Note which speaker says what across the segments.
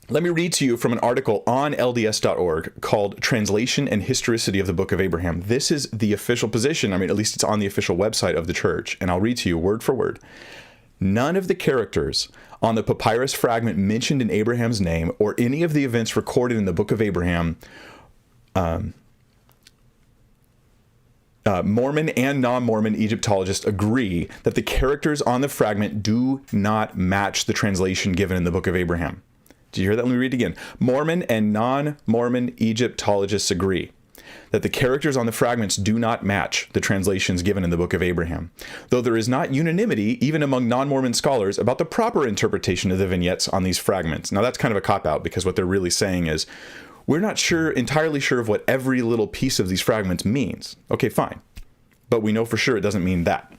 Speaker 1: Let me read to you from an article on LDS.org called Translation and Historicity of the Book of Abraham. This is the official position. I mean, at least it's on the official website of the church. And I'll read to you word for word. None of the characters on the papyrus fragment mentioned in Abraham's name or any of the events recorded in the Book of Abraham, Mormon and non-Mormon Egyptologists agree that the characters on the fragment do not match the translation given in the Book of Abraham. Did you hear that? Let me read it again. Mormon and non-Mormon Egyptologists agree that the characters on the fragments do not match the translations given in the Book of Abraham, though there is not unanimity even among non-Mormon scholars about the proper interpretation of the vignettes on these fragments. Now that's kind of a cop-out, because what they're really saying is, we're not entirely sure of what every little piece of these fragments means. Okay, fine. But we know for sure it doesn't mean that.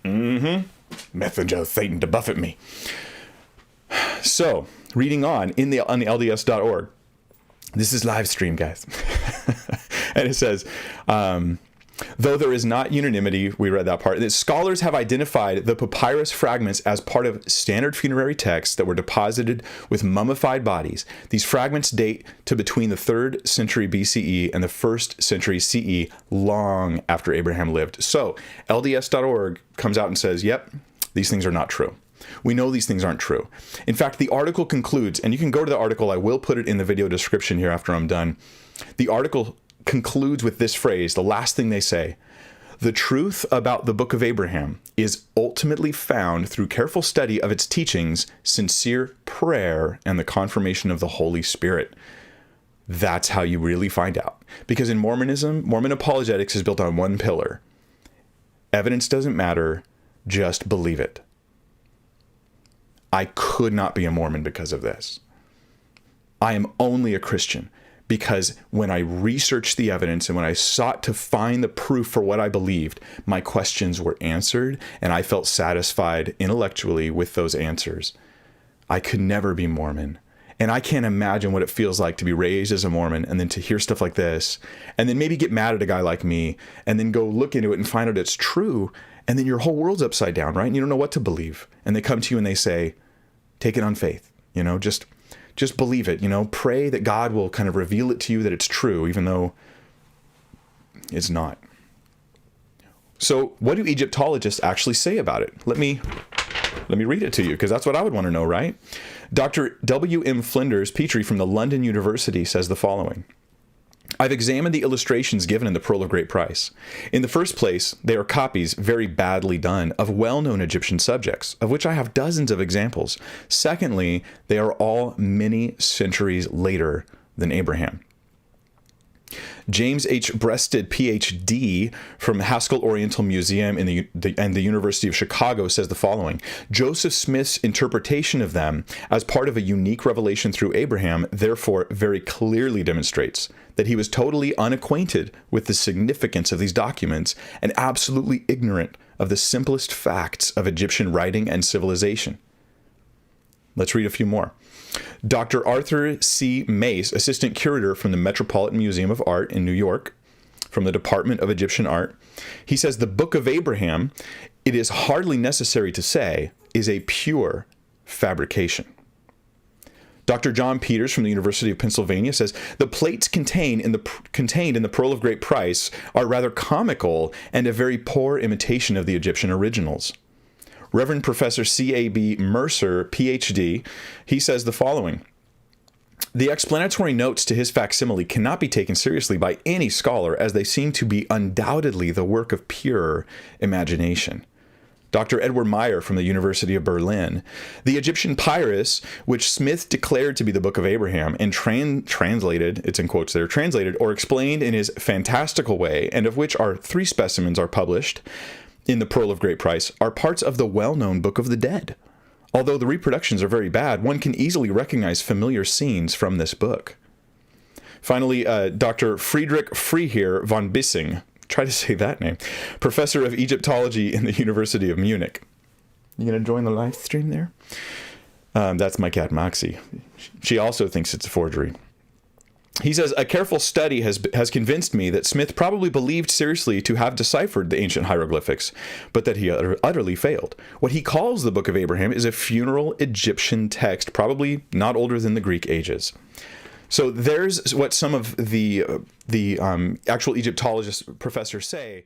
Speaker 1: Messenger of Satan to buffet me. So, reading on the LDS.org. This is live stream, guys. And it says, though there is not unanimity, we read that part, that scholars have identified the papyrus fragments as part of standard funerary texts that were deposited with mummified bodies. These fragments date to between the 3rd century BCE and the 1st century CE, long after Abraham lived. So, LDS.org comes out and says, yep, these things are not true. We know these things aren't true. In fact, the article concludes, and you can go to the article, I will put it in the video description here after I'm done. The article concludes with this phrase, the last thing they say: the truth about the Book of Abraham is ultimately found through careful study of its teachings, sincere prayer, and the confirmation of the Holy Spirit. That's how you really find out. Because in Mormonism, Mormon apologetics is built on one pillar. Evidence doesn't matter, just believe it. I could not be a Mormon because of this. I am only a Christian because when I researched the evidence and when I sought to find the proof for what I believed, my questions were answered and I felt satisfied intellectually with those answers. I could never be Mormon. And I can't imagine what it feels like to be raised as a Mormon and then to hear stuff like this and then maybe get mad at a guy like me and then go look into it and find out it's true. And then your whole world's upside down, right? And you don't know what to believe. And they come to you and they say, take it on faith, just believe it, pray that God will kind of reveal it to you that it's true, even though it's not. So what do Egyptologists actually say about it? Let me read it to you, because that's what I would want to know, right? Dr. W.M. Flinders Petrie from the London University says the following. I've examined the illustrations given in the Pearl of Great Price. In the first place, they are copies, very badly done, of well-known Egyptian subjects, of which I have dozens of examples. Secondly, they are all many centuries later than Abraham. James H. Breasted, Ph.D., from the Haskell Oriental Museum and the University of Chicago says the following. Joseph Smith's interpretation of them as part of a unique revelation through Abraham, therefore, very clearly demonstrates that he was totally unacquainted with the significance of these documents and absolutely ignorant of the simplest facts of Egyptian writing and civilization. Let's read a few more. Dr. Arthur C. Mace, assistant curator from the Metropolitan Museum of Art in New York, from the Department of Egyptian Art, he says the Book of Abraham, it is hardly necessary to say, is a pure fabrication. Dr. John Peters from the University of Pennsylvania says the plates contained in the Pearl of Great Price are rather comical and a very poor imitation of the Egyptian originals. Reverend Professor C.A.B. Mercer, Ph.D., he says the following. The explanatory notes to his facsimile cannot be taken seriously by any scholar, as they seem to be undoubtedly the work of pure imagination. Dr. Edward Meyer from the University of Berlin. The Egyptian papyrus, which Smith declared to be the Book of Abraham and translated, it's in quotes there, translated or explained in his fantastical way, and of which 3 specimens are published in the Pearl of Great Price, are parts of the well-known Book of the Dead. Although the reproductions are very bad, one can easily recognize familiar scenes from this book. Finally, Dr. Friedrich Freiherr von Bissing, try to say that name, professor of Egyptology in the University of Munich. You going to join the live stream there? That's my cat, Moxie. She also thinks it's a forgery. He says, a careful study has convinced me that Smith probably believed seriously to have deciphered the ancient hieroglyphics, but that he utterly failed. What he calls the Book of Abraham is a funeral Egyptian text, probably not older than the Greek ages. So there's what some of the actual Egyptologist professors say.